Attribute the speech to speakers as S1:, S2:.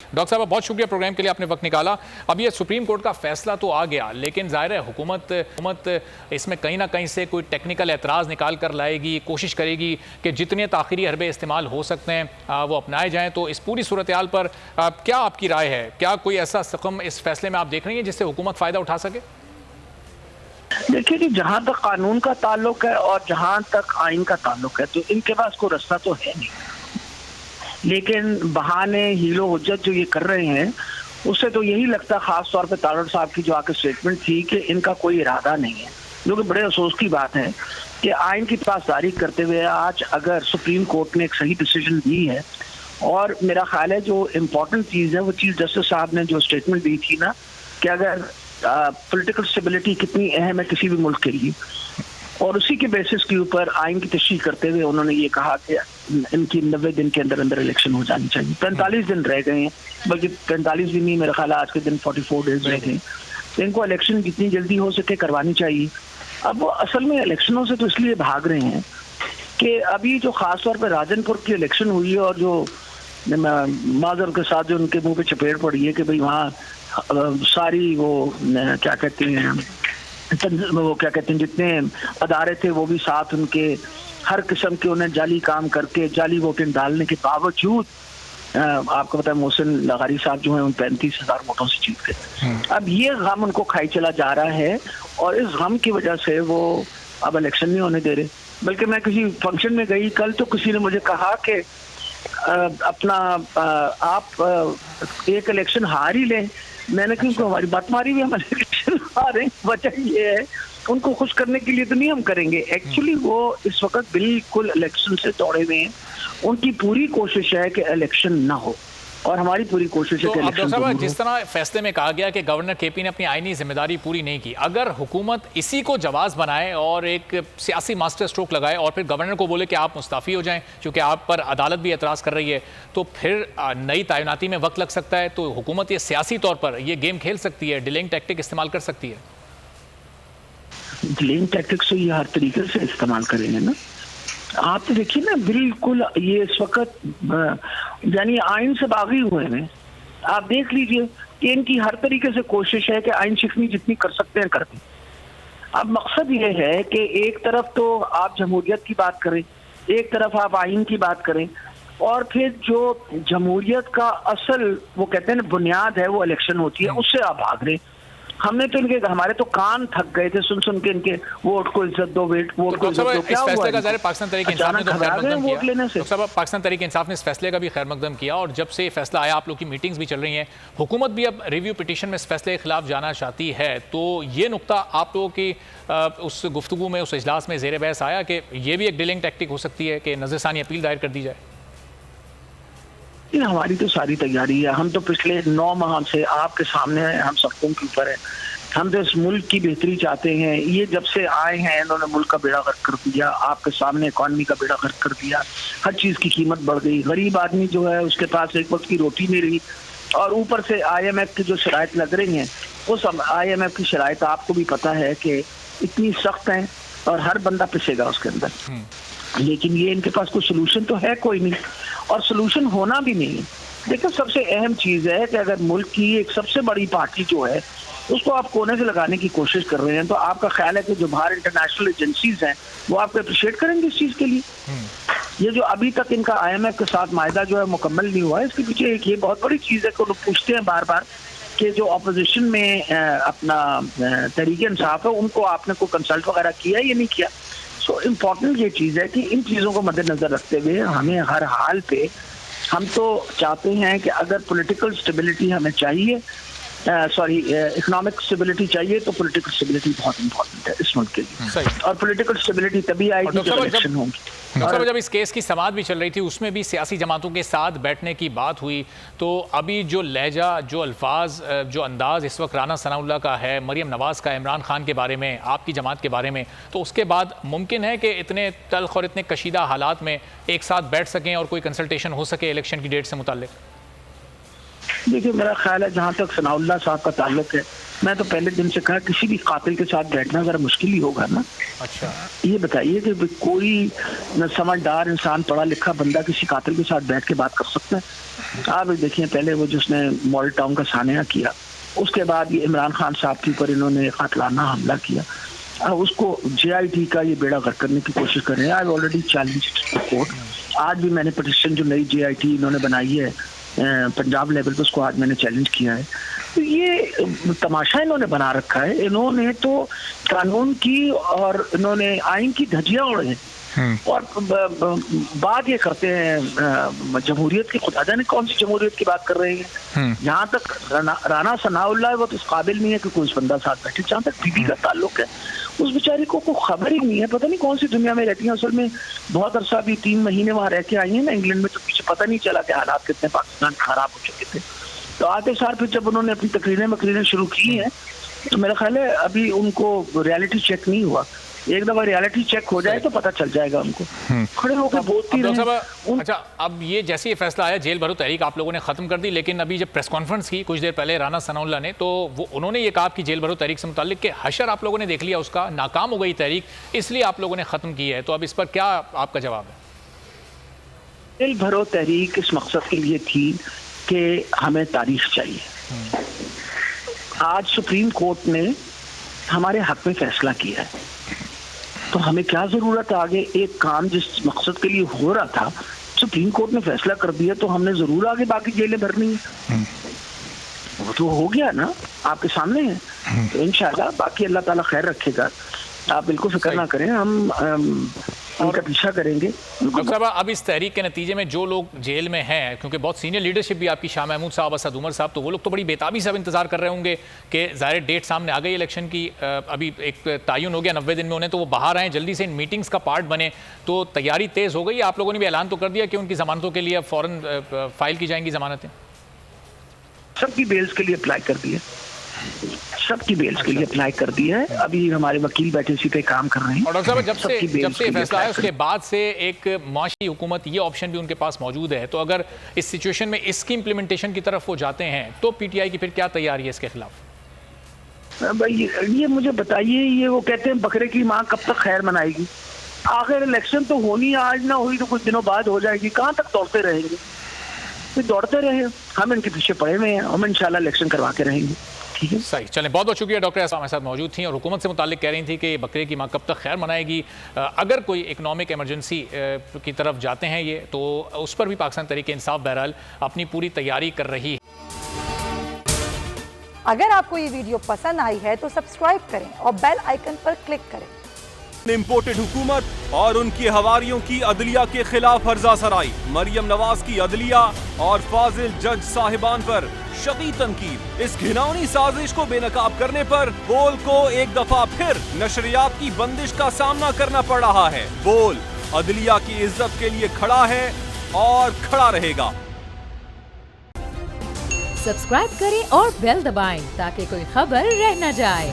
S1: Doctor صاحب بہت شکریہ پروگرام کے لیے آپ نے وقت نکالا. اب یہ سپریم کورٹ کا فیصلہ تو آ گیا، لیکن ظاہر ہے حکومت اس میں کہیں نہ کہیں سے کوئی ٹیکنیکل اعتراض نکال کر لائے گی، کوشش کرے گی کہ جتنے تاخیری حربے استعمال ہو سکتے ہیں وہ اپنائے جائیں. تو اس پوری صورتحال پر کیا آپ کی رائے ہے؟ کیا کوئی ایسا رقم اس فیصلے میں آپ دیکھ رہی ہیں جس سے حکومت فائدہ اٹھا سکے؟
S2: دیکھیے جی، جہاں تک قانون کا تعلق ہے اور جہاں تک آئین کا تعلق ہے تو ان کے پاس کوئی رستہ تو ہے نہیں، لیکن بہانے ہیل و حجت جو یہ کر رہے ہیں اس سے تو یہی لگتا ہے، خاص طور پہ تارڑ صاحب کی جو آ کے اسٹیٹمنٹ تھی کہ ان کا کوئی ارادہ نہیں ہے، جو کہ بڑے افسوس کی بات ہے کہ آئین کی پاسداری کرتے ہوئے آج اگر سپریم کورٹ نے ایک صحیح ڈیسیجن دی ہے، اور میرا خیال ہے جو امپورٹنٹ چیز ہے وہ چیف جسٹس صاحب نے جو اسٹیٹمنٹ دی تھی نا کہ اگر پولیٹیکل اسٹیبلٹی کتنی اہم ہے کسی بھی ملک کے لیے، اور اسی کے بیسس کے اوپر آئین کی تشریح کرتے ہوئے انہوں نے یہ کہا کہ ان کی 90 دن کے اندر اندر الیکشن ہو جانی چاہیے. 45 دن رہ گئے ہیں، بلکہ 45 دن نہیں، میرا خیال ہے آج کے دن 44 ڈیز رہ گئے، تو ان کو الیکشن جتنی جلدی ہو سکے کروانی چاہیے. اب وہ اصل میں الیکشنوں سے تو اس لیے بھاگ رہے ہیں کہ ابھی جو خاص طور پہ راجن پور کی الیکشن ہوئی ہے، اور جو معذر کے ساتھ جو ان کے منہ پہ چپیڑ پڑی ہے کہ بھئی وہاں ساری وہ کیا کہتے ہیں جتنے ادارے تھے وہ بھی ساتھ ان کے، ہر قسم کے انہیں جعلی کام کر کے جعلی ووٹنگ ڈالنے کے باوجود آپ کو پتا ہے محسن لغاری صاحب جو ہیں ان 35,000 ووٹوں سے جیت گئے. اب یہ غم ان کو کھائی چلا جا رہا ہے، اور اس غم کی وجہ سے وہ اب الیکشن نہیں ہونے دے رہے. بلکہ میں کسی فنکشن میں گئی کل تو کسی نے مجھے کہا کہ اپنا آپ ایک الیکشن ہار ہی لیں. میں نے کہا ہماری بات ماری ہوئی، ہم الیکشن ہاریں، وجہ یہ ہے ان کو خوش کرنے کے لیے تو نہیں ہم کریں گے. ایکچولی وہ اس وقت بالکل الیکشن سے دوڑے ہوئے ہیں، ان کی پوری کوشش ہے کہ الیکشن نہ ہو، اور ہماری پوری کوشش ہے کہ الیکشن
S1: ڈاکٹر صاحب جس طرح فیصلے میں کہا گیا کہ گورنر کے پی نے اپنی آئینی ذمہ داری پوری نہیں کی، اگر حکومت اسی کو جواز بنائے اور ایک سیاسی ماسٹر سٹروک لگائے اور پھر گورنر کو بولے کہ آپ مستعفی ہو جائیں چونکہ آپ پر عدالت بھی اعتراض کر رہی ہے، تو پھر نئی تعیناتی میں وقت لگ سکتا ہے. تو حکومت یہ سیاسی طور پر یہ گیم کھیل سکتی ہے، ڈیلنگ ٹیکٹک استعمال کر سکتی ہے.
S2: ڈیلنگ ٹیکٹکس تو یہ ہر طریقے سے استعمال کریں گے نا. آپ دیکھیے نا بالکل یہ اس وقت یعنی آئین سے باغی ہوئے ہیں. آپ دیکھ لیجئے کہ ان کی ہر طریقے سے کوشش ہے کہ آئین شکنی جتنی کر سکتے ہیں کرتے. اب مقصد یہ ہے کہ ایک طرف تو آپ جمہوریت کی بات کریں، ایک طرف آپ آئین کی بات کریں، اور پھر جو جمہوریت کا اصل وہ کہتے ہیں بنیاد ہے وہ الیکشن ہوتی ہے، اس سے آپ بھاگ رہے. ہم نے تو ہمارے تو کان تھک گئے تھے سن کے ان کے ووٹ کو عزت دو، ووٹ کو عزت دو. کیا ہوا ہے؟
S1: پاکستان تحریک انصاف نے تو خیر مقدم کیا. پاکستان تحریک انصاف نے اس فیصلے کا بھی خیر مقدم کیا، اور جب سے یہ فیصلہ آیا آپ لوگ کی میٹنگز بھی چل رہی ہیں، حکومت بھی اب ریویو پٹیشن میں اس فیصلے کے خلاف جانا چاہتی ہے. تو یہ نقطہ آپ لوگوں کی اس گفتگو میں، اس اجلاس میں زیر بحث آیا کہ یہ بھی ایک ڈیلنگ ٹیکٹک ہو سکتی ہے کہ نظر ثانی اپیل دائر کر دی جائے؟
S2: ہماری تو ساری تیاری ہے. ہم تو پچھلے 9 ماہ سے آپ کے سامنے ہیں، ہم سڑکوں کے اوپر ہیں. ہم تو اس ملک کی بہتری چاہتے ہیں. یہ جب سے آئے ہیں انہوں نے ملک کا بیڑا غرق کر دیا، آپ کے سامنے اکانومی کا بیڑا غرق کر دیا. ہر چیز کی قیمت بڑھ گئی، غریب آدمی جو ہے اس کے پاس ایک وقت کی روٹی نہیں رہی، اور اوپر سے آئی ایم ایف کی جو شرائط لگ رہی ہیں، اس آئی ایم ایف کی شرائط آپ کو بھی پتہ ہے کہ اتنی سخت ہیں اور ہر بندہ پسے گا اس کے اندر. لیکن یہ ان کے پاس کوئی سلوشن تو ہے کوئی نہیں، اور سلوشن ہونا بھی نہیں. دیکھیں سب سے اہم چیز ہے کہ اگر ملک کی ایک سب سے بڑی پارٹی جو ہے اس کو آپ کونے سے لگانے کی کوشش کر رہے ہیں، تو آپ کا خیال ہے کہ جو باہر انٹرنیشنل ایجنسیز ہیں وہ آپ کو اپریشیٹ کریں گے اس چیز کے لیے؟ یہ جو ابھی تک ان کا آئی ایم ایف کے ساتھ معاہدہ جو ہے مکمل نہیں ہوا ہے، اس کے پیچھے ایک یہ بہت بڑی چیز ہے کہ وہ پوچھتے ہیں بار بار کہ جو اپوزیشن میں اپنا تحریک انصاف ہے ان کو آپ نے کوئی کنسلٹ وغیرہ کیا یا نہیں کیا. سو امپورٹنٹ یہ چیز ہے کہ ان چیزوں کو مد نظر رکھتے ہوئے ہمیں ہر حال پہ، ہم تو چاہتے ہیں کہ اگر پولیٹیکل اسٹیبلٹی ہمیں چاہیے، اکنامک اسٹیبلٹی چاہیے، تو پولیٹیکل اسٹیبلٹی بہت امپورٹنٹ ہے اس ملک کے لیے. اور پولیٹیکل اسٹیبلٹی تبھی آئے گی جب الیکشن ہوں گی.
S1: جب اس کیس کی سماعت بھی چل رہی تھی اس میں بھی سیاسی جماعتوں کے ساتھ بیٹھنے کی بات ہوئی، تو ابھی جو لہجہ، جو الفاظ، جو انداز اس وقت رانا ثناء اللہ کا ہے، مریم نواز کا، عمران خان کے بارے میں، آپ کی جماعت کے بارے میں، تو اس کے بعد ممکن ہے کہ اتنے تلخ اور اتنے کشیدہ حالات میں ایک ساتھ بیٹھ سکیں اور کوئی کنسلٹیشن ہو سکے الیکشن کی ڈیٹ سے متعلق؟
S2: دیکھیے میرا خیال ہے جہاں تک ثناء اللہ صاحب کا تعلق ہے، میں تو پہلے دن سے کہا کسی بھی قاتل کے ساتھ بیٹھنا ذرا مشکل ہی ہوگا نا.
S1: اچھا
S2: یہ بتائیے کہ کوئی سمجھدار انسان پڑھا لکھا بندہ کسی قاتل کے ساتھ بیٹھ کے بات کر سکتا ہے؟ آپ دیکھیں پہلے وہ جس نے ماڈل ٹاؤن کا سانحہ کیا, اس کے بعد یہ عمران خان صاحب کے اوپر انہوں نے قاتلانہ حملہ کیا, اس کو JIT کا یہ بیڑا غرق کرنے کی کوشش کر رہے ہیں. I already challenged court. آج بھی میں نے پٹیشن جو نئی JIT انہوں نے بنائی ہے پنجاب لیول پہ, اس کو آج میں نے چیلنج کیا ہے. تو یہ تماشا انہوں نے بنا رکھا ہے. انہوں نے تو قانون کی اور انہوں نے آئین کی دھجیاں اڑے ہیں اور بات یہ کرتے ہیں جمہوریت کی. خدا جانے کون سی جمہوریت کی بات کر رہے ہیں. جہاں تک رانا ثناء اللہ ہے وہ تو اس قابل نہیں ہے کہ کوئی بندہ ساتھ بیٹھے. جہاں تک بی بی کا تعلق ہے اس بیچاری کو کوئی خبر ہی نہیں ہے, پتہ نہیں کون سی دنیا میں رہتی ہیں. اصل میں بہت عرصہ بھی 3 مہینے وہاں رہ کے آئی ہیں نا انگلینڈ میں, تو پیچھے پتہ نہیں چلا کہ حالات کتنے پاکستان خراب ہو چکے تھے. تو آتے سال پھر جب انہوں نے اپنی تقریریں شروع کی ہیں تو میرا خیال ہے ابھی ان کو ریالٹی چیک نہیں ہوا. ایک دفعہ ریالٹی چیک ہو جائے تو پتہ چل جائے گا ان کو. کھڑے ہو کے بولتی رہیں.
S1: اچھا اب یہ جیسے یہ فیصلہ آیا جیل بھرو تحریک آپ لوگوں نے ختم کر دی, لیکن ابھی جب پریس کانفرنس کی کچھ دیر پہلے رانا ثناء اللہ نے, تو وہ انہوں نے یہ کہا کہ جیل بھرو تحریک سے متعلق کہ حشر آپ لوگوں نے دیکھ لیا, اس کا ناکام ہو گئی تحریک, اس لیے آپ لوگوں نے ختم کی ہے. تو اب اس پر کیا آپ کا جواب ہے؟
S2: جیل بھرو تحریک اس مقصد کے لیے تھی کہ ہمیں تاریخ چاہیے. آج سپریم کورٹ نے ہمارے حق میں فیصلہ کیا ہے, تو ہمیں کیا ضرورت ہے آگے ایک کام جس مقصد کے لیے ہو رہا تھا سپریم کورٹ نے فیصلہ کر دیا تو ہم نے ضرور آگے باقی جیلیں بھرنی ہیں. وہ تو ہو گیا نا, آپ کے سامنے ہے. تو انشاءاللہ باقی اللہ تعالیٰ خیر رکھے گا, آپ بالکل فکر نہ کریں, ہم ان کا پیچھا کریں گے.
S1: ڈاکٹر صاحب اب اس تحریک کے نتیجے میں جو لوگ جیل میں ہیں, کیونکہ بہت سینئر لیڈرشپ بھی آپ کی, شاہ محمود صاحب, اسد عمر صاحب, تو وہ لوگ تو بڑی بےتابی سے اب انتظار کر رہے ہوں گے کہ ظاہر ڈیٹ سامنے آ گئی الیکشن کی, ابھی ایک تعین ہو گیا 90 دن میں انہیں, تو وہ باہر آئیں جلدی سے ان میٹنگز کا پارٹ بنے. تو تیاری تیز ہو گئی, آپ لوگوں نے بھی اعلان تو کر دیا کہ ان کی ضمانتوں کے لیے فوراً فائل کی جائیں گی ضمانتیں؟
S2: سب کی بیلز کے لیے اپلائی کر دی ہے, سب کی بیلز کے لیے اپلائی کر دی ہے. ابھی ہمارے وکیل بیٹھے اسی پہ کام کر رہے ہیں.
S1: اور ڈاکٹر صاحب جب سے یہ فیصلہ آیا اس کے بعد سے ایک معاشی حکومت یہ آپشن بھی ان کے پاس موجود ہے, تو اگر اس سچویشن میں اس کی امپلیمنٹیشن کی طرف وہ جاتے ہیں تو پی ٹی آئی کی پھر کیا تیاری ہے اس کے خلاف؟
S2: بھائی یہ مجھے بتائیے, یہ وہ کہتے ہیں بکرے کی ماں کب تک خیر منائے گی؟ آخر الیکشن تو ہونی, آج نہ ہوئی تو کچھ دنوں بعد ہو جائے گی. کہاں تک دوڑتے رہیں گے؟ دوڑتے رہے, ہم ان کے پیچھے پڑے ہوئے ہیں, ہم انشاءاللہ الیکشن کروا کے رہیں گے. ٹھیک ہے,
S1: صحیح. چلیں, بہت بہت شکریہ. ڈاکٹر ہمارے ساتھ موجود تھیں اور حکومت سے متعلق کہہ رہی تھیں کہ بکرے کی ماں کب تک خیر منائے گی. اگر کوئی اکنامک ایمرجنسی کی طرف جاتے ہیں یہ, تو اس پر بھی پاکستان تحریک انصاف بہرحال اپنی پوری تیاری کر رہی ہے.
S3: اگر آپ کو یہ ویڈیو پسند آئی ہے تو سبسکرائب کریں اور بیل آئیکن پر کلک کریں.
S4: امپورٹڈ حکومت اور ان کی حواریوں کی عدلیہ کے خلاف ہرزہ سرائی, مریم نواز کی عدلیہ اور فاضل جج صاحبان پر شدید تنقید. اس گھناؤنی سازش کو بے نقاب کرنے پر بول کو ایک دفعہ پھر نشریات کی بندش کا سامنا کرنا پڑ رہا ہے. بول عدلیہ کی عزت کے لیے کھڑا ہے اور کھڑا رہے گا.
S5: سبسکرائب کریں اور بیل دبائیں تاکہ کوئی خبر رہ نہ جائے.